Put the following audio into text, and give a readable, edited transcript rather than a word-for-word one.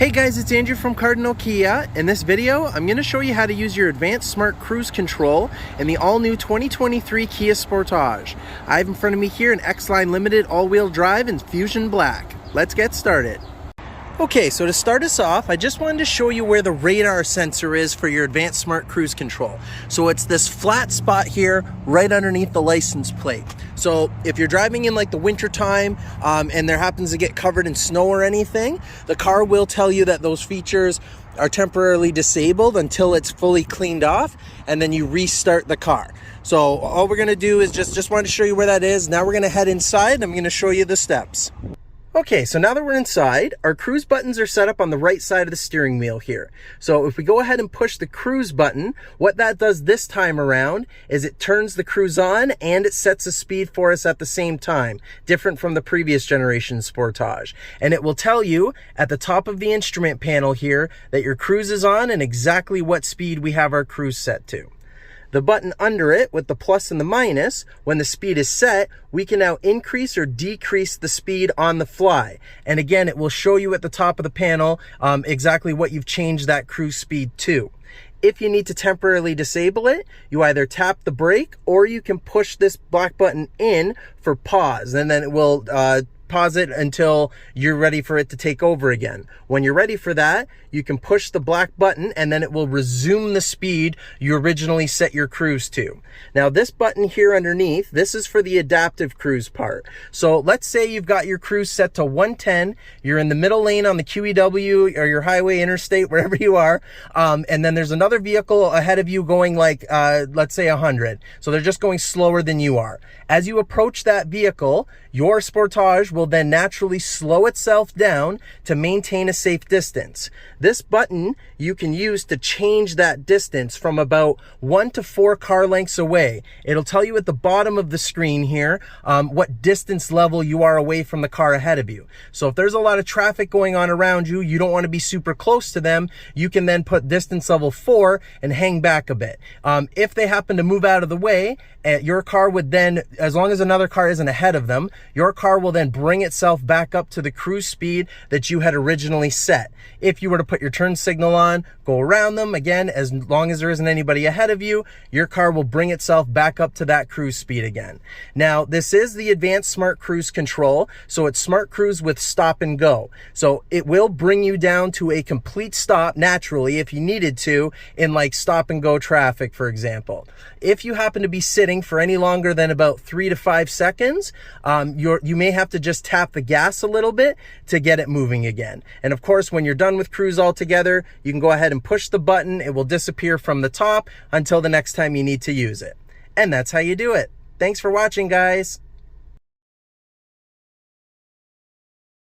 Hey guys, it's Andrew from Cardinal Kia. In this video, I'm going to show you how to use your advanced smart cruise control in the all-new 2023 Kia Sportage. I have in front of me here an X-Line Limited all-wheel drive in Fusion Black. Let's get started. Okay, so to start us off, I just wanted to show you where the radar sensor is for your advanced smart cruise control. So it's this flat spot here right underneath the license plate. So if you're driving in like the winter time and there happens to get covered in snow or anything, the car will tell you that those features are temporarily disabled until it's fully cleaned off, and then you restart the car. So all we're gonna do is just wanted to show you where that is. Now we're gonna head inside and I'm gonna show you the steps. Okay, so now that we're inside, our cruise buttons are set up on the right side of the steering wheel here. So if we go ahead and push the cruise button, what that does this time around is it turns the cruise on and it sets a speed for us at the same time, different from the previous generation Sportage. And it will tell you at the top of the instrument panel here that your cruise is on and exactly what speed we have our cruise set to. The button under it with the plus and the minus, when the speed is set, we can now increase or decrease the speed on the fly. And again, it will show you at the top of the panel exactly what you've changed that cruise speed to. If you need to temporarily disable it, you either tap the brake or you can push this black button in for pause, and then it will pause it until you're ready for it to take over again. When you're ready for that, you can push the black button and then it will resume the speed you originally set your cruise to. Now this button here underneath, this is for the adaptive cruise part. So let's say you've got your cruise set to 110, you're in the middle lane on the QEW or your highway, interstate, wherever you are, and then there's another vehicle ahead of you going like, let's say 100. So they're just going slower than you are. As you approach that vehicle, your Sportage will then naturally slow itself down to maintain a safe distance. This button you can use to change that distance from about 1 to 4 car lengths away. It'll tell you at the bottom of the screen here what distance level you are away from the car ahead of you. So if there's a lot of traffic going on around you, you don't want to be super close to them, you can then put distance level 4 and hang back a bit. If they happen to move out of the way, your car would then, as long as another car isn't ahead of them, your car will then bring itself back up to the cruise speed that you had originally set. If you were to put your turn signal on, go around them, again, as long as there isn't anybody ahead of you, your car will bring itself back up to that cruise speed again. Now, this is the advanced smart cruise control, so it's smart cruise with stop and go. So it will bring you down to a complete stop naturally if you needed to in like stop and go traffic, for example. If you happen to be sitting for any longer than about 3 to 5 seconds, you may have to just tap the gas a little bit to get it moving again. And of course, when you're done with cruise altogether, you can go ahead and push the button. It will disappear from the top until the next time you need to use it. And that's how you do it. Thanks for watching, guys.